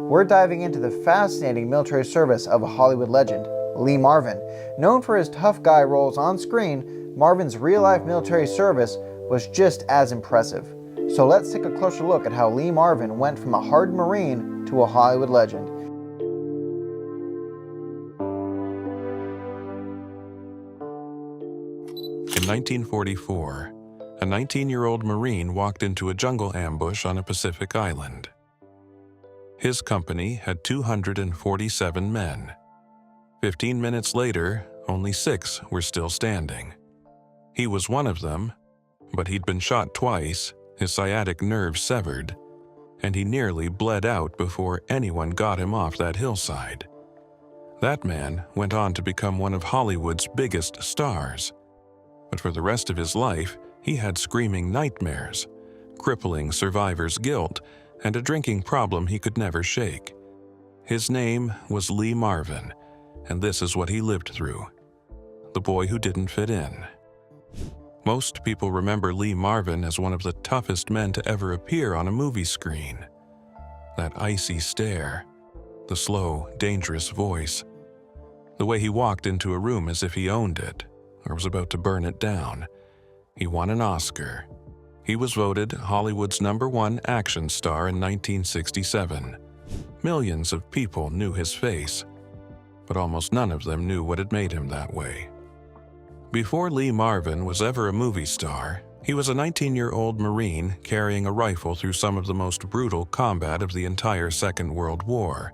we're diving into the fascinating military service of a Hollywood legend, Lee Marvin. Known for his tough guy roles on screen, Marvin's real-life military service was just as impressive. So let's take a closer look at how Lee Marvin went from a hardened Marine to a Hollywood legend. In 1944, a 19-year-old Marine walked into a jungle ambush on a Pacific island. His company had 247 men. 15 minutes later, only 6 were still standing. He was one of them, but he'd been shot twice, his sciatic nerve severed, and he nearly bled out before anyone got him off that hillside. That man went on to become one of Hollywood's biggest stars. But for the rest of his life, he had screaming nightmares, crippling survivor's guilt, and a drinking problem he could never shake. His name was Lee Marvin, and this is what he lived through. The boy who didn't fit in. Most people remember Lee Marvin as one of the toughest men to ever appear on a movie screen. That icy stare, the slow, dangerous voice, the way he walked into a room as if he owned it, or was about to burn it down. He won an Oscar. He was voted Hollywood's #1 action star in 1967. Millions of people knew his face, but almost none of them knew what had made him that way. Before Lee Marvin was ever a movie star, he was a 19-year-old Marine carrying a rifle through some of the most brutal combat of the entire Second World War.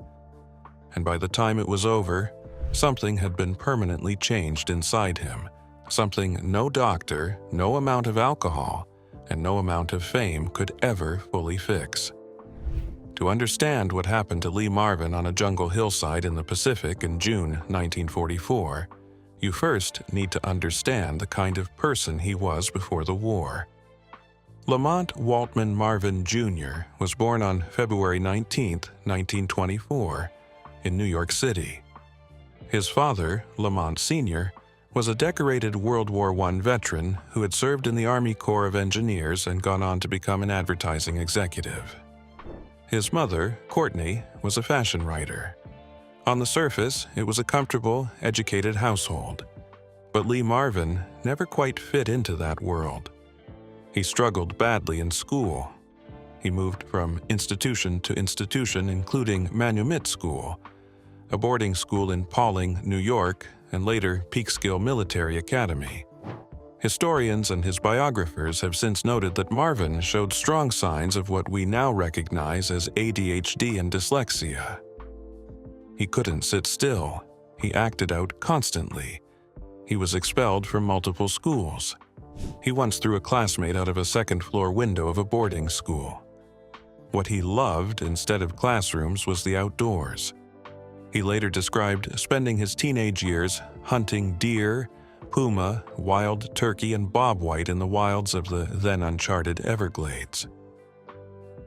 And by the time it was over, something had been permanently changed inside him. Something no doctor, no amount of alcohol, and no amount of fame could ever fully fix. To understand what happened to Lee Marvin on a jungle hillside in the Pacific in June 1944, you first need to understand the kind of person he was before the war. Lamont Waltman Marvin Jr. was born on February 19, 1924, in New York City. His father, Lamont Sr., was a decorated World War I veteran who had served in the Army Corps of Engineers and gone on to become an advertising executive. His mother, Courtney, was a fashion writer. On the surface, it was a comfortable, educated household. But Lee Marvin never quite fit into that world. He struggled badly in school. He moved from institution to institution, including Manumit School, a boarding school in Pawling, New York, and later Peekskill Military Academy. Historians and his biographers have since noted that Marvin showed strong signs of what we now recognize as ADHD and dyslexia. He couldn't sit still. He acted out constantly. He was expelled from multiple schools. He once threw a classmate out of a second-floor window of a boarding school. What he loved instead of classrooms was the outdoors. He later described spending his teenage years hunting deer, puma, wild turkey, and bobwhite in the wilds of the then uncharted Everglades.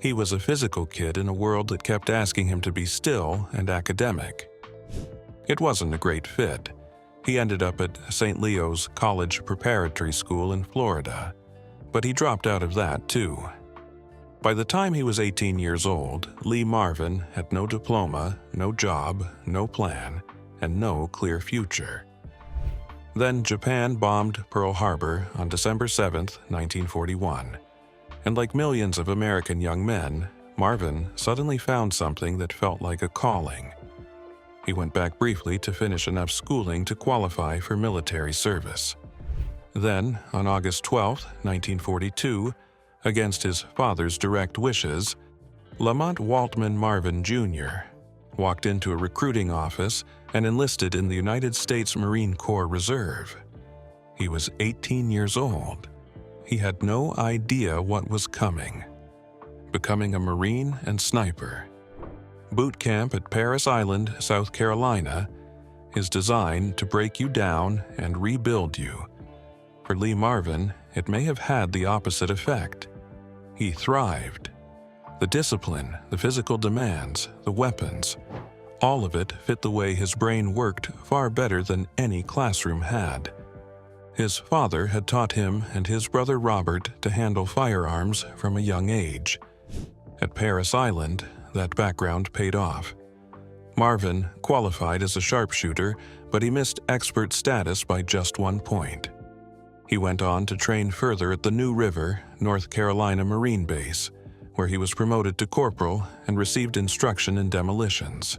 He was a physical kid in a world that kept asking him to be still and academic. It wasn't a great fit. He ended up at St. Leo's College Preparatory School in Florida, but he dropped out of that too. By the time he was 18 years old, Lee Marvin had no diploma, no job, no plan, and no clear future. Then Japan bombed Pearl Harbor on December 7, 1941. And like millions of American young men, Marvin suddenly found something that felt like a calling. He went back briefly to finish enough schooling to qualify for military service. Then, on August 12, 1942, against his father's direct wishes, Lamont Waltman Marvin Jr. walked into a recruiting office and enlisted in the United States Marine Corps Reserve. He was 18 years old. He had no idea what was coming. Becoming a Marine and sniper. Boot camp at Parris Island, South Carolina, is designed to break you down and rebuild you. For Lee Marvin, it may have had the opposite effect. He thrived. The discipline, the physical demands, the weapons, all of it fit the way his brain worked far better than any classroom had. His father had taught him and his brother Robert to handle firearms from a young age. At Parris Island, that background paid off. Marvin qualified as a sharpshooter, but he missed expert status by just 1 point. He went on to train further at the New River, North Carolina Marine Base, where he was promoted to corporal and received instruction in demolitions.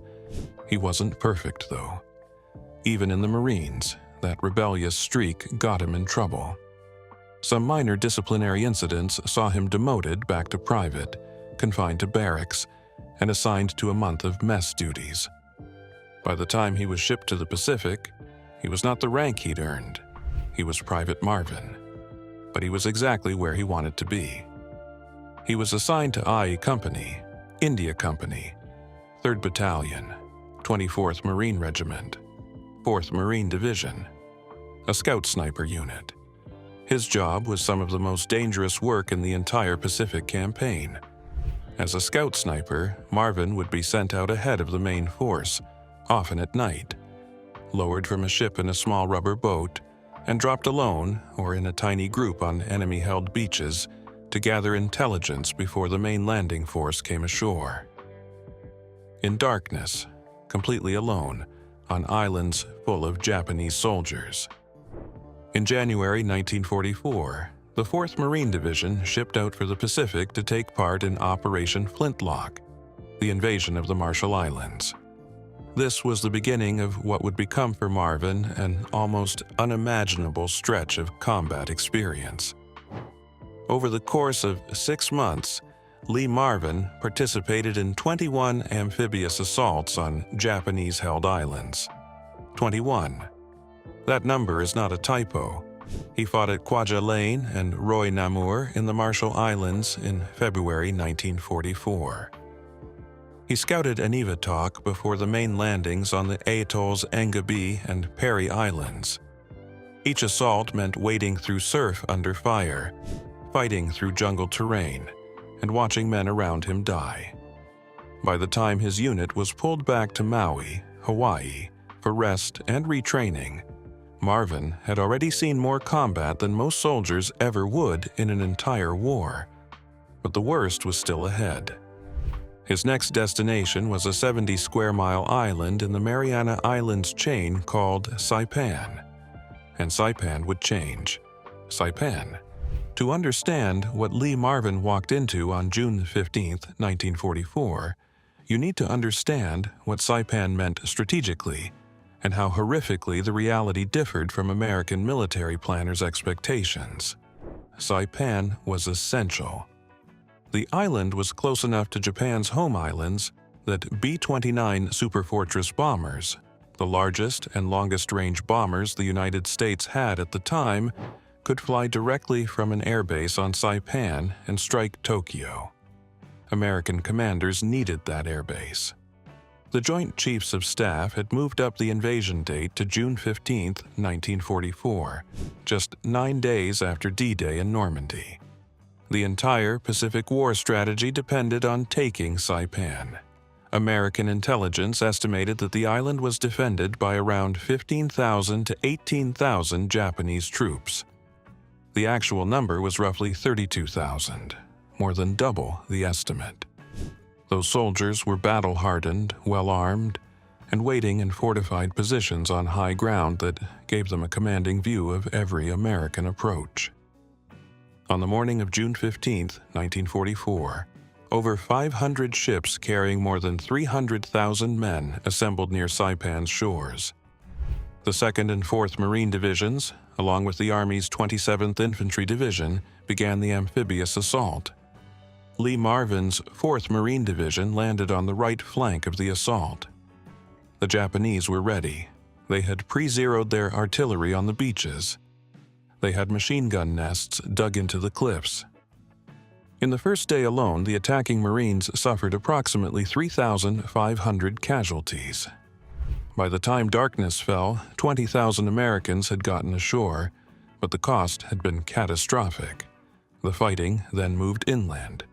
He wasn't perfect, though. Even in the Marines, that rebellious streak got him in trouble. Some minor disciplinary incidents saw him demoted back to private, confined to barracks, and assigned to a month of mess duties. By the time he was shipped to the Pacific, he was not the rank he'd earned. He was Private Marvin, but he was exactly where he wanted to be. He was assigned to IE Company, India Company, 3rd Battalion, 24th Marine Regiment, 4th Marine Division, a scout sniper unit. His job was some of the most dangerous work in the entire Pacific campaign. As a scout sniper, Marvin would be sent out ahead of the main force, often at night, lowered from a ship in a small rubber boat, and dropped alone or in a tiny group on enemy-held beaches to gather intelligence before the main landing force came ashore. In darkness, completely alone, on islands full of Japanese soldiers. In January 1944, the 4th Marine Division shipped out for the Pacific to take part in Operation Flintlock, the invasion of the Marshall Islands. This was the beginning of what would become for Marvin an almost unimaginable stretch of combat experience. Over the course of 6 months, Lee Marvin participated in 21 amphibious assaults on Japanese-held islands. 21. That number is not a typo. He fought at Kwajalein and Roy Namur in the Marshall Islands in February 1944. He scouted Eniwetok before the main landings on the atolls Engabi and Perry Islands. Each assault meant wading through surf under fire, fighting through jungle terrain, and watching men around him die. By the time his unit was pulled back to Maui, Hawaii, for rest and retraining, Marvin had already seen more combat than most soldiers ever would in an entire war. But the worst was still ahead. His next destination was a 70-square-mile island in the Mariana Islands chain called Saipan. And Saipan would change. Saipan. To understand what Lee Marvin walked into on June 15, 1944, you need to understand what Saipan meant strategically and how horrifically the reality differed from American military planners' expectations. Saipan was essential. The island was close enough to Japan's home islands that B-29 Superfortress bombers, the largest and longest-range bombers the United States had at the time, could fly directly from an airbase on Saipan and strike Tokyo. American commanders needed that airbase. The Joint Chiefs of Staff had moved up the invasion date to June 15, 1944, just 9 days after D-Day in Normandy. The entire Pacific War strategy depended on taking Saipan. American intelligence estimated that the island was defended by around 15,000 to 18,000 Japanese troops. The actual number was roughly 32,000, more than double the estimate. Those soldiers were battle-hardened, well-armed, and waiting in fortified positions on high ground that gave them a commanding view of every American approach. On the morning of June 15, 1944, over 500 ships carrying more than 300,000 men assembled near Saipan's shores. The 2nd and 4th Marine Divisions, along with the Army's 27th Infantry Division, began the amphibious assault. Lee Marvin's 4th Marine Division landed on the right flank of the assault. The Japanese were ready. They had pre-zeroed their artillery on the beaches. They had machine gun nests dug into the cliffs. In the first day alone, the attacking Marines suffered approximately 3,500 casualties. By the time darkness fell, 20,000 Americans had gotten ashore, but the cost had been catastrophic. The fighting then moved inland,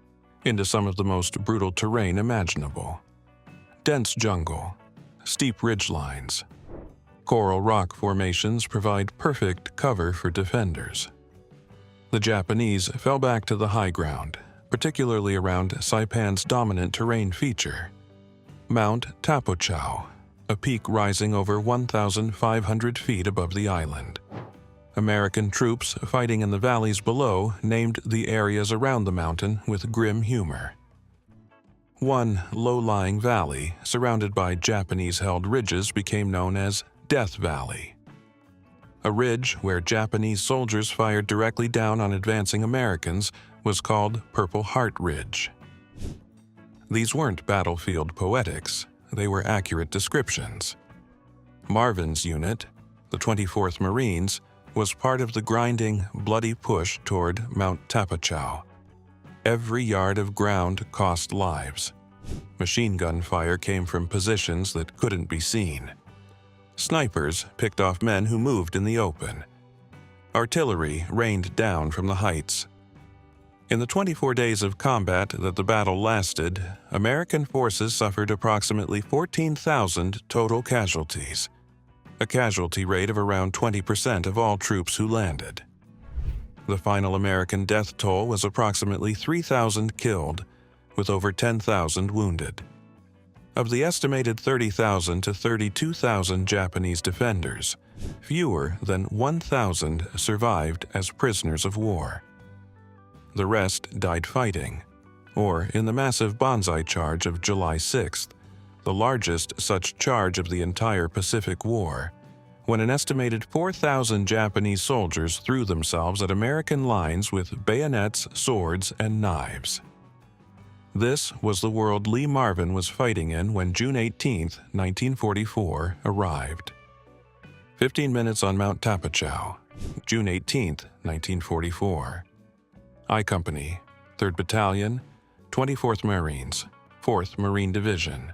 into some of the most brutal terrain imaginable. Dense jungle, steep ridgelines, coral rock formations provide perfect cover for defenders. The Japanese fell back to the high ground, particularly around Saipan's dominant terrain feature, Mount Tapochau, a peak rising over 1,500 feet above the island. American troops fighting in the valleys below named the areas around the mountain with grim humor. One low-lying valley, surrounded by Japanese-held ridges, became known as Death Valley. A ridge where Japanese soldiers fired directly down on advancing Americans was called Purple Heart Ridge. These weren't battlefield poetics, they were accurate descriptions. Marvin's unit, the 24th Marines, was part of the grinding, bloody push toward Mount Tapochau. Every yard of ground cost lives. Machine gun fire came from positions that couldn't be seen. Snipers picked off men who moved in the open. Artillery rained down from the heights. In the 24 days of combat that the battle lasted, American forces suffered approximately 14,000 total casualties, a casualty rate of around 20% of all troops who landed. The final American death toll was approximately 3,000 killed, with over 10,000 wounded. Of the estimated 30,000 to 32,000 Japanese defenders, fewer than 1,000 survived as prisoners of war. The rest died fighting, or in the massive banzai charge of July 6th, the largest such charge of the entire Pacific War, when an estimated 4,000 Japanese soldiers threw themselves at American lines with bayonets, swords, and knives. This was the world Lee Marvin was fighting in when June 18, 1944, arrived. 15 minutes on Mount Tapochau, June 18, 1944. I Company, 3rd Battalion, 24th Marines, 4th Marine Division.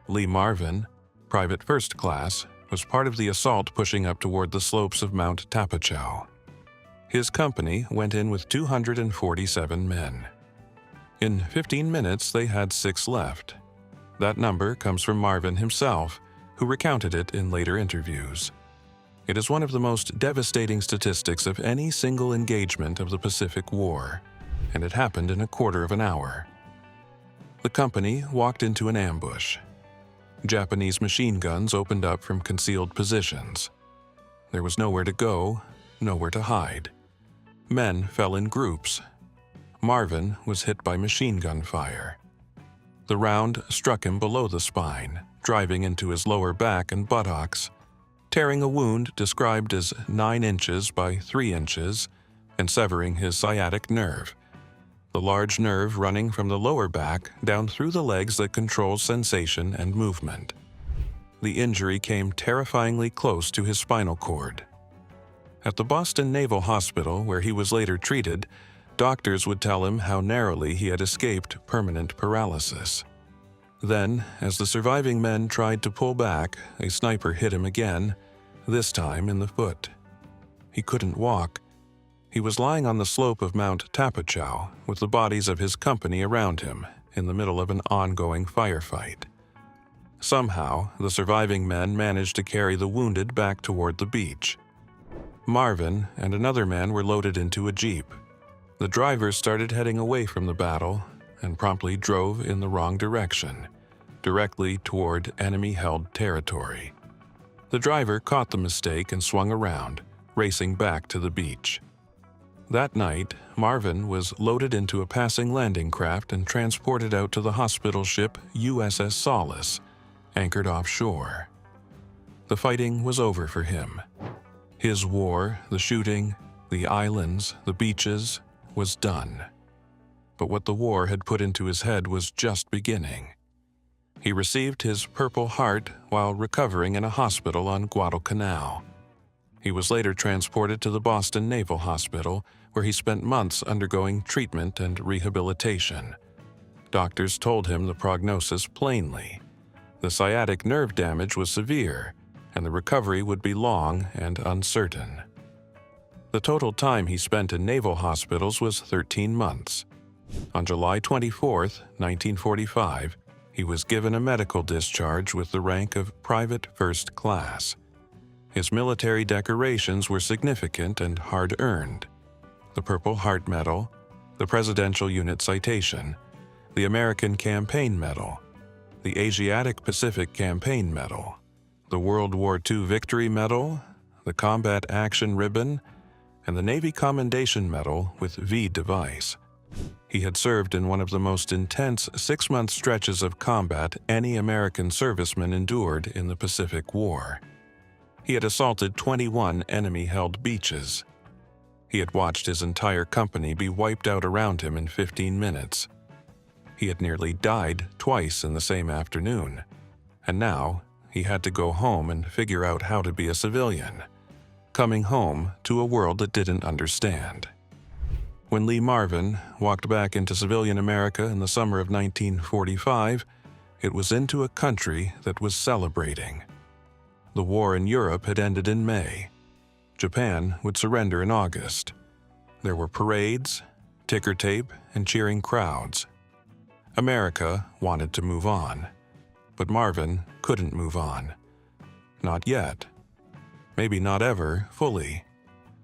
Lee Marvin, Private First Class, was part of the assault pushing up toward the slopes of Mount Tapochau. His company went in with 247 men. In 15 minutes, they had 6 left. That number comes from Marvin himself, who recounted it in later interviews. It is one of the most devastating statistics of any single engagement of the Pacific War, and it happened in a quarter of an hour. The company walked into an ambush. Japanese machine guns opened up from concealed positions. There was nowhere to go, nowhere to hide. Men fell in groups. Marvin was hit by machine gun fire. The round struck him below the spine, driving into his lower back and buttocks, tearing a wound described as 9 inches by 3 inches and severing his sciatic nerve, the large nerve running from the lower back down through the legs that controls sensation and movement. The injury came terrifyingly close to his spinal cord. At the Boston Naval Hospital, where he was later treated, doctors would tell him how narrowly he had escaped permanent paralysis. Then, as the surviving men tried to pull back, a sniper hit him again, this time in the foot. He couldn't walk. He was lying on the slope of Mount Tapochau with the bodies of his company around him in the middle of an ongoing firefight. Somehow, the surviving men managed to carry the wounded back toward the beach. Marvin and another man were loaded into a jeep. The driver started heading away from the battle and promptly drove in the wrong direction, directly toward enemy-held territory. The driver caught the mistake and swung around, racing back to the beach. That night, Marvin was loaded into a passing landing craft and transported out to the hospital ship USS Solace, anchored offshore. The fighting was over for him. His war, the shooting, the islands, the beaches, was done. But what the war had put into his head was just beginning. He received his Purple Heart while recovering in a hospital on Guadalcanal. He was later transported to the Boston Naval Hospital, where he spent months undergoing treatment and rehabilitation. Doctors told him the prognosis plainly. The sciatic nerve damage was severe, and the recovery would be long and uncertain. The total time he spent in naval hospitals was 13 months. On July 24, 1945, he was given a medical discharge with the rank of Private First Class. His military decorations were significant and hard-earned. The Purple Heart Medal, the Presidential Unit Citation, the American Campaign Medal, the Asiatic Pacific Campaign Medal, the World War II Victory Medal, the Combat Action Ribbon, and the Navy Commendation Medal with V device. He had served in one of the most intense 6-month stretches of combat any American serviceman endured in the Pacific War. He had assaulted 21 enemy-held beaches. He had watched his entire company be wiped out around him in 15 minutes. He had nearly died twice in the same afternoon, and now he had to go home and figure out how to be a civilian, coming home to a world that didn't understand. When Lee Marvin walked back into civilian America in the summer of 1945, it was into a country that was celebrating. The war in Europe had ended in May. Japan would surrender in August. There were parades, ticker tape, and cheering crowds. America wanted to move on, but Marvin couldn't move on. Not yet. Maybe not ever, fully.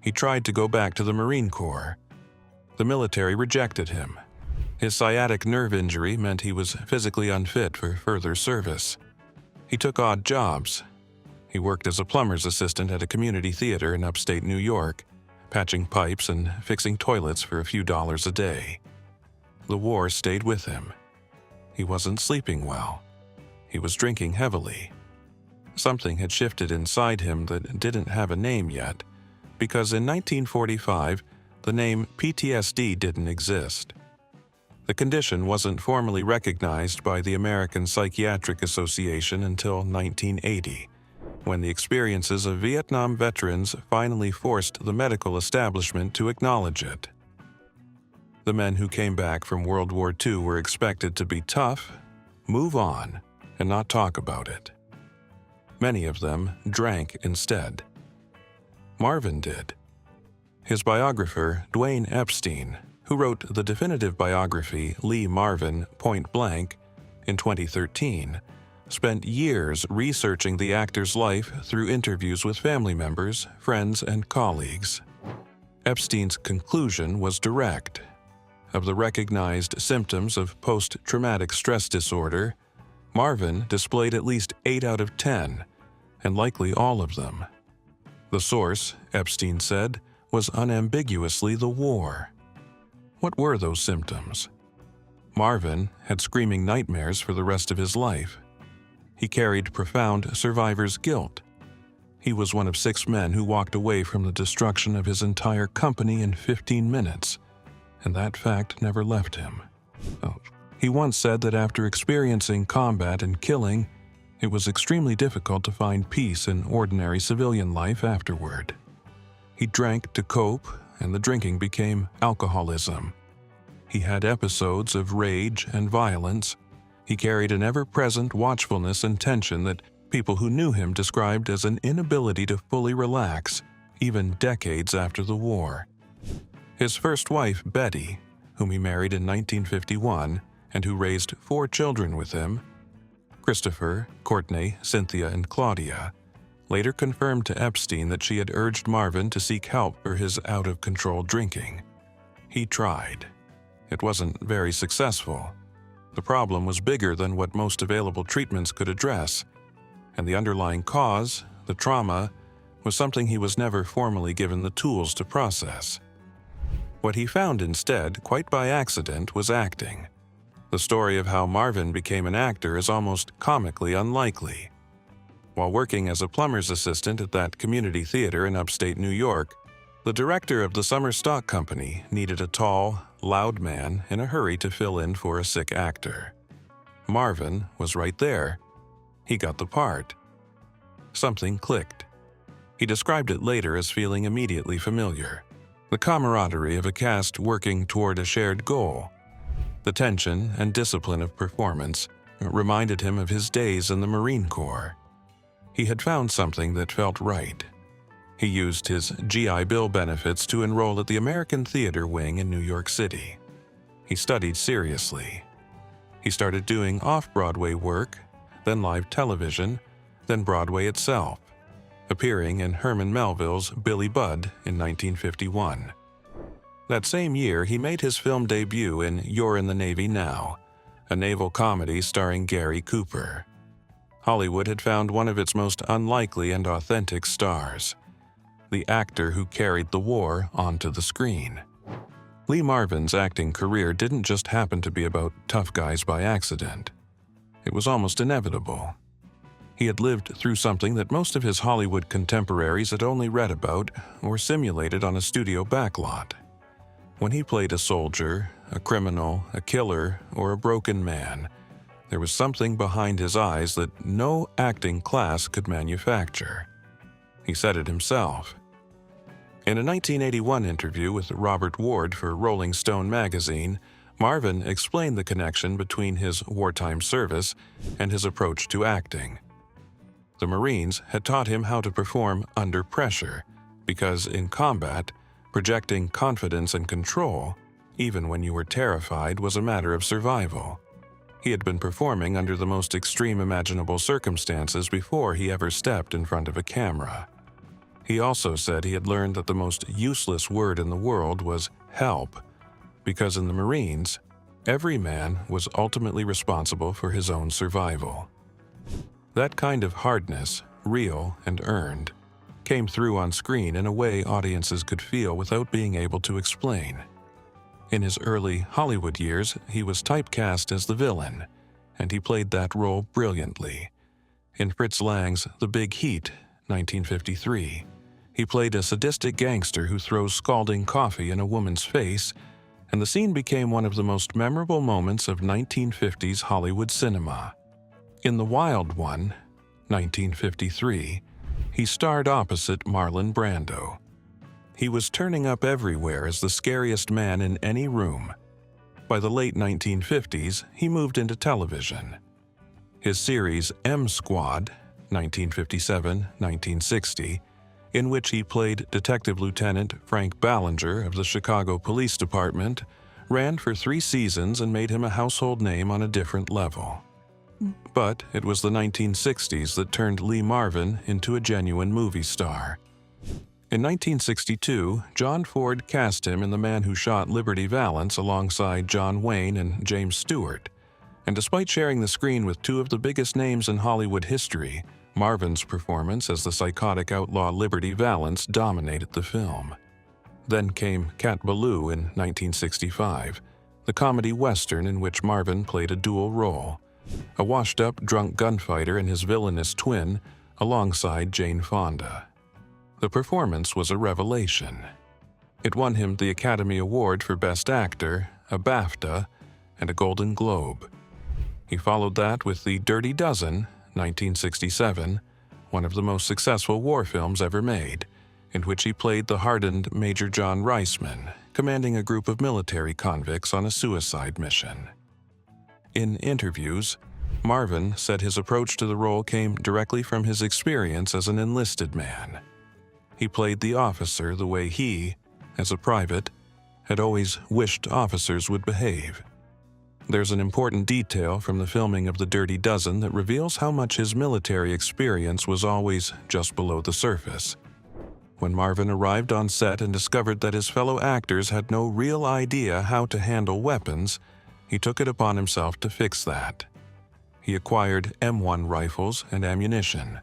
He tried to go back to the Marine Corps. The military rejected him. His sciatic nerve injury meant he was physically unfit for further service. He took odd jobs. He worked as a plumber's assistant at a community theater in upstate New York, patching pipes and fixing toilets for a few dollars a day. The war stayed with him. He wasn't sleeping well. He was drinking heavily. Something had shifted inside him that didn't have a name yet, because in 1945, the name PTSD didn't exist. The condition wasn't formally recognized by the American Psychiatric Association until 1980, when the experiences of Vietnam veterans finally forced the medical establishment to acknowledge it. The men who came back from World War II were expected to be tough, move on, and not talk about it. Many of them drank instead. Marvin did. His biographer, Dwayne Epstein, who wrote the definitive biography Lee Marvin, Point Blank, in 2013, spent years researching the actor's life through interviews with family members, friends, and colleagues. Epstein's conclusion was direct. Of the recognized symptoms of post-traumatic stress disorder, Marvin displayed at least 8 out of 10, and likely all of them. The source, Epstein said, was unambiguously the war. What were those symptoms? Marvin had screaming nightmares for the rest of his life. He carried profound survivor's guilt. He was one of 6 men who walked away from the destruction of his entire company in 15 minutes, and that fact never left him. He once said that after experiencing combat and killing, it was extremely difficult to find peace in ordinary civilian life afterward. He drank to cope, and the drinking became alcoholism. He had episodes of rage and violence. He carried an ever-present watchfulness and tension that people who knew him described as an inability to fully relax, even decades after the war. His first wife, Betty, whom he married in 1951 and who raised 4 children with him, Christopher, Courtney, Cynthia, and Claudia, later confirmed to Epstein that she had urged Marvin to seek help for his out-of-control drinking. He tried. It wasn't very successful. The problem was bigger than what most available treatments could address, and the underlying cause, the trauma, was something he was never formally given the tools to process. What he found instead, quite by accident, was acting. The story of how Marvin became an actor is almost comically unlikely. While working as a plumber's assistant at that community theater in upstate New York, the director of the summer stock company needed a tall, loud man in a hurry to fill in for a sick actor. Marvin was right there. He got the part. Something clicked. He described it later as feeling immediately familiar. The camaraderie of a cast working toward a shared goal. The tension and discipline of performance reminded him of his days in the Marine Corps. He had found something that felt right. He used his GI Bill benefits to enroll at the American Theater Wing in New York City. He studied seriously. He started doing off-Broadway work, then live television, then Broadway itself, appearing in Herman Melville's Billy Budd in 1951. That same year, he made his film debut in You're in the Navy Now, a naval comedy starring Gary Cooper. Hollywood had found one of its most unlikely and authentic stars, the actor who carried the war onto the screen. Lee Marvin's acting career didn't just happen to be about tough guys by accident. It was almost inevitable. He had lived through something that most of his Hollywood contemporaries had only read about or simulated on a studio backlot. When he played a soldier, a criminal, a killer, or a broken man, there was something behind his eyes that no acting class could manufacture. He said it himself. In a 1981 interview with Robert Ward for Rolling Stone magazine, Marvin explained the connection between his wartime service and his approach to acting. The Marines had taught him how to perform under pressure, because in combat, projecting confidence and control, even when you were terrified, was a matter of survival. He had been performing under the most extreme imaginable circumstances before he ever stepped in front of a camera. He also said he had learned that the most useless word in the world was help, because in the Marines, every man was ultimately responsible for his own survival. That kind of hardness, real and earned, came through on screen in a way audiences could feel without being able to explain. In his early Hollywood years, he was typecast as the villain, and he played that role brilliantly. In Fritz Lang's The Big Heat, 1953, he played a sadistic gangster who throws scalding coffee in a woman's face, and the scene became one of the most memorable moments of 1950s Hollywood cinema. In The Wild One, 1953, he starred opposite Marlon Brando. He was turning up everywhere as the scariest man in any room. By the late 1950s, he moved into television. His series M Squad, 1957-1960, in which he played Detective Lieutenant Frank Ballinger of the Chicago Police Department, ran for 3 seasons and made him a household name on a different level. But it was the 1960s that turned Lee Marvin into a genuine movie star. In 1962, John Ford cast him in The Man Who Shot Liberty Valance alongside John Wayne and James Stewart, and despite sharing the screen with 2 of the biggest names in Hollywood history, Marvin's performance as the psychotic outlaw Liberty Valance dominated the film. Then came Cat Ballou in 1965, the comedy western in which Marvin played a dual role, a washed-up drunk gunfighter and his villainous twin alongside Jane Fonda. The performance was a revelation. It won him the Academy Award for Best Actor, a BAFTA, and a Golden Globe. He followed that with The Dirty Dozen, 1967, one of the most successful war films ever made, in which he played the hardened Major John Reisman, commanding a group of military convicts on a suicide mission. In interviews, Marvin said his approach to the role came directly from his experience as an enlisted man. He played the officer the way he, as a private, had always wished officers would behave. There's an important detail from the filming of The Dirty Dozen that reveals how much his military experience was always just below the surface. When Marvin arrived on set and discovered that his fellow actors had no real idea how to handle weapons, he took it upon himself to fix that. He acquired M1 rifles and ammunition.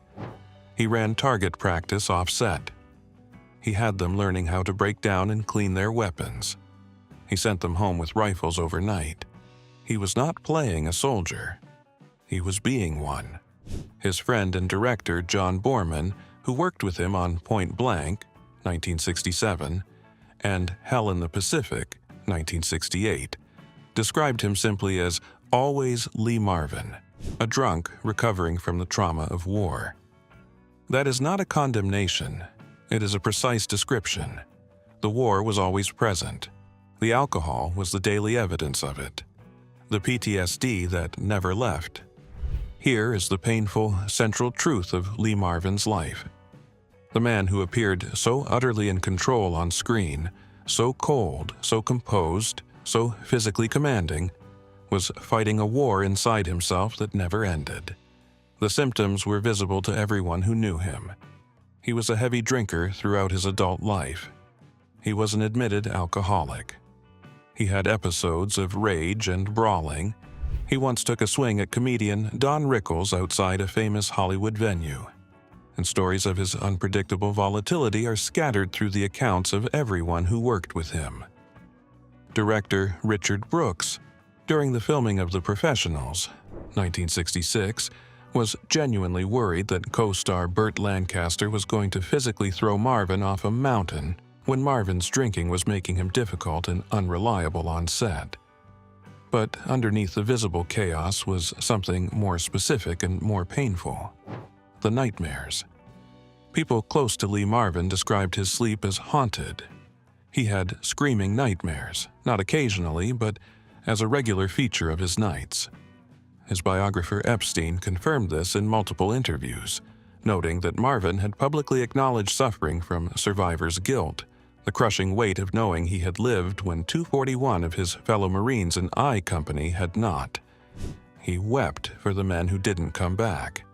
He ran target practice off-set. He had them learning how to break down and clean their weapons. He sent them home with rifles overnight. He was not playing a soldier. He was being one. His friend and director John Borman, who worked with him on Point Blank, 1967, and Hell in the Pacific, 1968, described him simply as always Lee Marvin, a drunk recovering from the trauma of war. That is not a condemnation. It is a precise description. The war was always present. The alcohol was the daily evidence of it. The PTSD that never left. Here is the painful, central truth of Lee Marvin's life. The man who appeared so utterly in control on screen, so cold, so composed, so physically commanding, was fighting a war inside himself that never ended. The symptoms were visible to everyone who knew him. He was a heavy drinker throughout his adult life. he was an admitted alcoholic. He had episodes of rage and brawling. He once took a swing at comedian Don Rickles outside a famous Hollywood venue. And stories of his unpredictable volatility are scattered through the accounts of everyone who worked with him. Director Richard Brooks, during the filming of The Professionals, 1966, was genuinely worried that co-star Burt Lancaster was going to physically throw Marvin off a mountain when Marvin's drinking was making him difficult and unreliable on set. But underneath the visible chaos was something more specific and more painful: the nightmares. People close to Lee Marvin described his sleep as haunted. He had screaming nightmares, not occasionally, but as a regular feature of his nights. His biographer Epstein confirmed this in multiple interviews, noting that Marvin had publicly acknowledged suffering from survivor's guilt, the crushing weight of knowing he had lived when 241 of his fellow Marines in I Company had not. He wept for the men who didn't come back.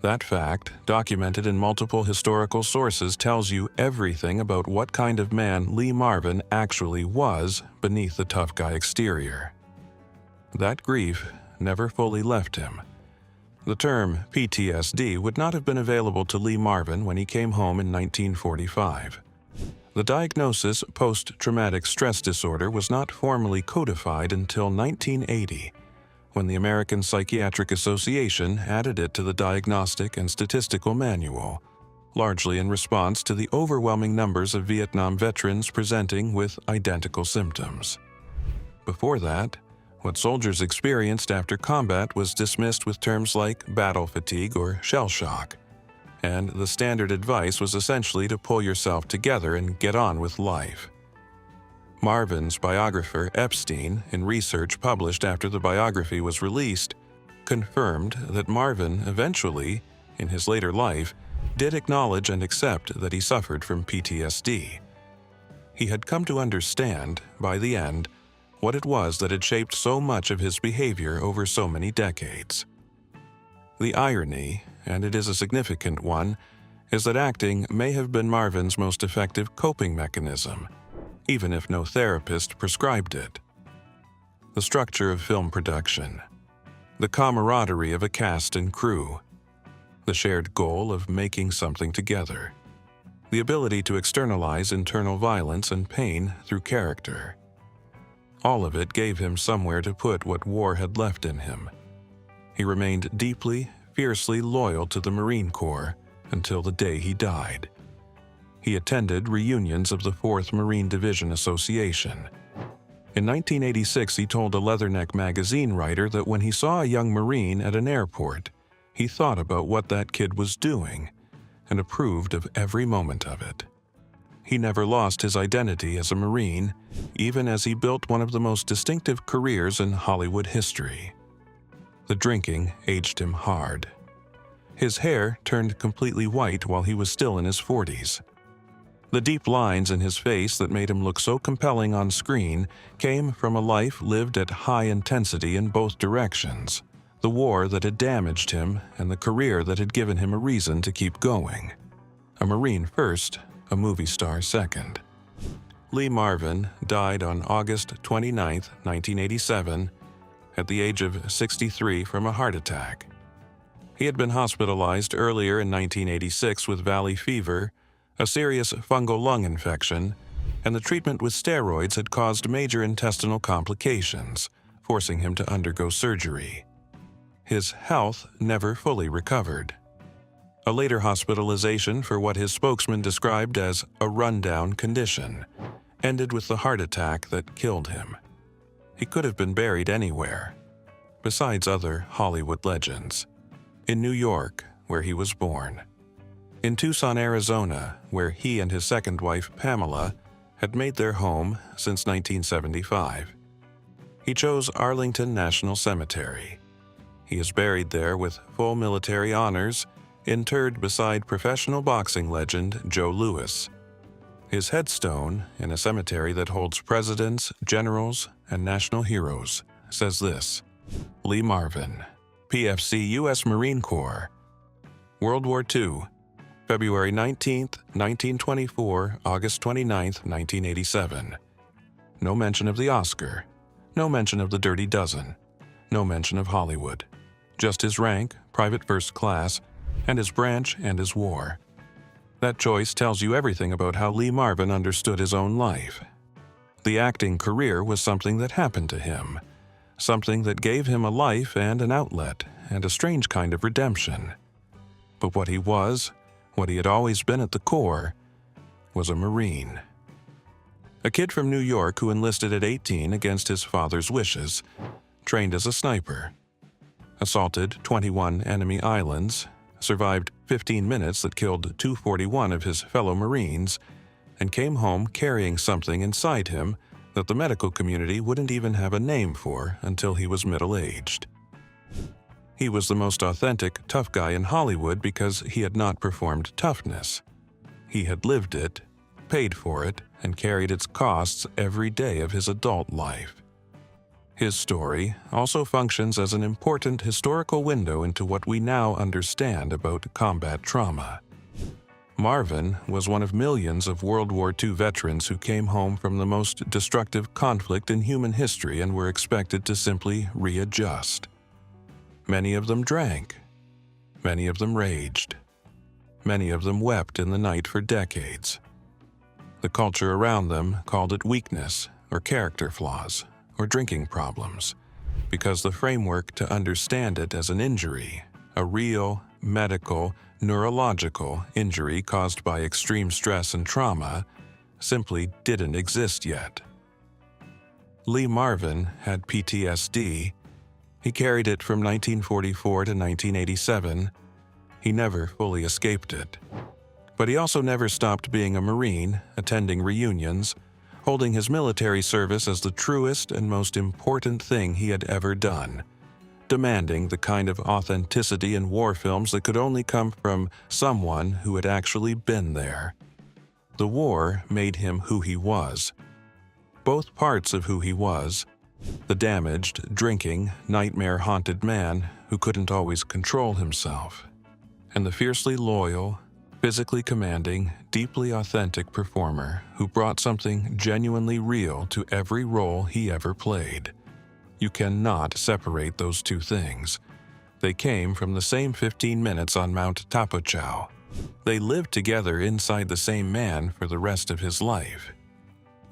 That fact, documented in multiple historical sources, tells you everything about what kind of man Lee Marvin actually was beneath the tough guy exterior. That grief never fully left him. The term PTSD would not have been available to Lee Marvin when he came home in 1945. The diagnosis, post-traumatic stress disorder, was not formally codified until 1980, when the American Psychiatric Association added it to the Diagnostic and Statistical Manual, largely in response to the overwhelming numbers of Vietnam veterans presenting with identical symptoms. Before that, what soldiers experienced after combat was dismissed with terms like battle fatigue or shell shock, and the standard advice was essentially to pull yourself together and get on with life. Marvin's biographer Epstein, in research published after the biography was released, confirmed that Marvin eventually, in his later life, did acknowledge and accept that he suffered from PTSD. He had come to understand, by the end, what it was that had shaped so much of his behavior over so many decades. The irony, and it is a significant one, is that acting may have been Marvin's most effective coping mechanism, even if no therapist prescribed it. The structure of film production, the camaraderie of a cast and crew, the shared goal of making something together, the ability to externalize internal violence and pain through character. All of it gave him somewhere to put what war had left in him. He remained deeply, fiercely loyal to the Marine Corps until the day he died. He attended reunions of the 4th Marine Division Association. In 1986, he told a Leatherneck magazine writer that when he saw a young Marine at an airport, he thought about what that kid was doing and approved of every moment of it. He never lost his identity as a Marine, even as he built one of the most distinctive careers in Hollywood history. The drinking aged him hard. His hair turned completely white while he was still in his 40s. The deep lines in his face that made him look so compelling on screen came from a life lived at high intensity in both directions, the war that had damaged him and the career that had given him a reason to keep going. A Marine first, a movie star second. Lee Marvin died on August 29, 1987, at the age of 63 from a heart attack. He had been hospitalized earlier in 1986 with valley fever, a serious fungal lung infection, and the treatment with steroids had caused major intestinal complications, forcing him to undergo surgery. His health never fully recovered. A later hospitalization for what his spokesman described as a rundown condition ended with the heart attack that killed him. He could have been buried anywhere, besides other Hollywood legends. In New York, where he was born. In Tucson, Arizona, where he and his second wife, Pamela, had made their home since 1975. He chose Arlington National Cemetery. He is buried there with full military honors, interred beside professional boxing legend Joe Louis. His headstone, in a cemetery that holds presidents, generals, and national heroes, says this: Lee Marvin, PFC U.S. Marine Corps, World War II, February 19, 1924, August 29, 1987. No mention of the Oscar. No mention of the Dirty Dozen. No mention of Hollywood. Just his rank, private first class, and his branch and his war. That choice tells you everything about how Lee Marvin understood his own life. The acting career was something that happened to him, something that gave him a life and an outlet and a strange kind of redemption. But what he was, what he had always been at the core, was a Marine. A kid from New York who enlisted at 18 against his father's wishes, trained as a sniper, assaulted 21 enemy islands, survived 15 minutes that killed 241 of his fellow Marines, and came home carrying something inside him that the medical community wouldn't even have a name for until he was middle-aged. He was the most authentic tough guy in Hollywood because he had not performed toughness. He had lived it, paid for it, and carried its costs every day of his adult life. His story also functions as an important historical window into what we now understand about combat trauma. Marvin was one of millions of World War II veterans who came home from the most destructive conflict in human history and were expected to simply readjust. Many of them drank. Many of them raged. Many of them wept in the night for decades. The culture around them called it weakness or character flaws or drinking problems, because the framework to understand it as an injury, a real, medical, neurological injury caused by extreme stress and trauma, simply didn't exist yet. Lee Marvin had PTSD. He carried it from 1944 to 1987. He never fully escaped it. But he also never stopped being a Marine, attending reunions, holding his military service as the truest and most important thing he had ever done, demanding the kind of authenticity in war films that could only come from someone who had actually been there. The war made him who he was. Both parts of who he was, the damaged, drinking, nightmare-haunted man who couldn't always control himself, and the fiercely loyal, physically commanding, deeply authentic performer who brought something genuinely real to every role he ever played. You cannot separate those two things. They came from the same 15 minutes on Mount Tapachau. They lived together inside the same man for the rest of his life.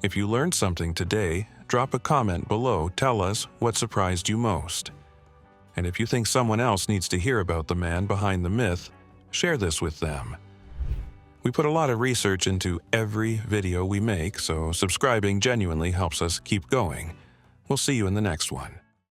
If you learned something today, drop a comment below. Tell us what surprised you most. And if you think someone else needs to hear about the man behind the myth, share this with them. We put a lot of research into every video we make, so subscribing genuinely helps us keep going. We'll see you in the next one.